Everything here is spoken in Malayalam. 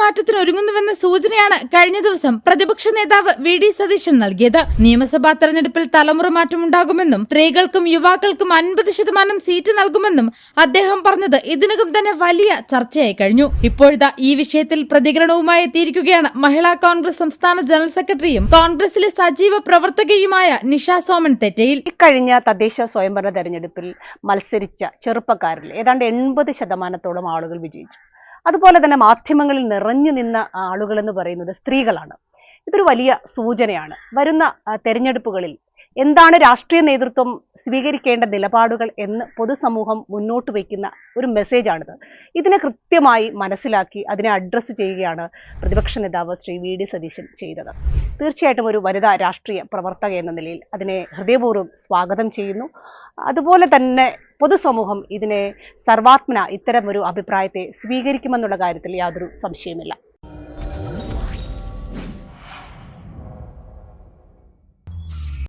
മാറ്റത്തിന് ഒരുങ്ങുന്നുവെന്ന സൂചനയാണ് കഴിഞ്ഞ ദിവസം പ്രതിപക്ഷ നേതാവ് വി.ഡി. സതീശൻ നൽകിയത്. നിയമസഭാ തെരഞ്ഞെടുപ്പിൽ തലമുറ മാറ്റമുണ്ടാകുമെന്നും സ്ത്രീകൾക്കും യുവാക്കൾക്കും 50% സീറ്റ് നൽകുമെന്നും അദ്ദേഹം പറഞ്ഞത് ഇതിനകം തന്നെ വലിയ ചർച്ചയായി കഴിഞ്ഞു. ഇപ്പോഴത്തെ ഈ വിഷയത്തിൽ പ്രതികരണവുമായി എത്തിയിരിക്കുകയാണ് മഹിളാ കോൺഗ്രസ് സംസ്ഥാന ജനറൽ സെക്രട്ടറിയും കോൺഗ്രസിലെ സജീവ പ്രവർത്തകയുമായ നിഷ സോമൻ തെറ്റയിൽ. കഴിഞ്ഞ തദ്ദേശ സ്വയംഭരണ തെരഞ്ഞെടുപ്പിൽ മത്സരിച്ച ചെറുപ്പക്കാരിൽ ഏതാണ്ട് 80% ആളുകൾ വിജയിച്ചു. അതുപോലെ തന്നെ മാധ്യമങ്ങളിൽ നിറഞ്ഞു നിന്ന ആളുകൾ എന്ന് പറയുന്നത് സ്ത്രീകളാണ്. ഇതൊരു വലിയ സൂചനയാണ്. വരുന്ന തെരഞ്ഞെടുപ്പുകളിൽ എന്താണ് രാഷ്ട്രീയ നേതൃത്വം സ്വീകരിക്കേണ്ട നിലപാടുകൾ എന്ന് പൊതുസമൂഹം മുന്നോട്ട് വയ്ക്കുന്ന ഒരു മെസ്സേജാണിത്. ഇതിനെ കൃത്യമായി മനസ്സിലാക്കി അതിനെ അഡ്രസ്സ് ചെയ്യുകയാണ് പ്രതിപക്ഷ നേതാവ് ശ്രീ വി.ഡി. സതീശൻ ചെയ്തത്. തീർച്ചയായിട്ടും ഒരു വനിതാ രാഷ്ട്രീയ പ്രവർത്തക എന്ന നിലയിൽ അതിനെ ഹൃദയപൂർവ്വം സ്വാഗതം ചെയ്യുന്നു. അതുപോലെ തന്നെ പൊതുസമൂഹം ഇതിനെ സർവാത്മന ഇത്തരം ഒരു അഭിപ്രായത്തെ സ്വീകരിക്കുമെന്നുള്ള കാര്യത്തിൽ യാതൊരു സംശയമില്ല.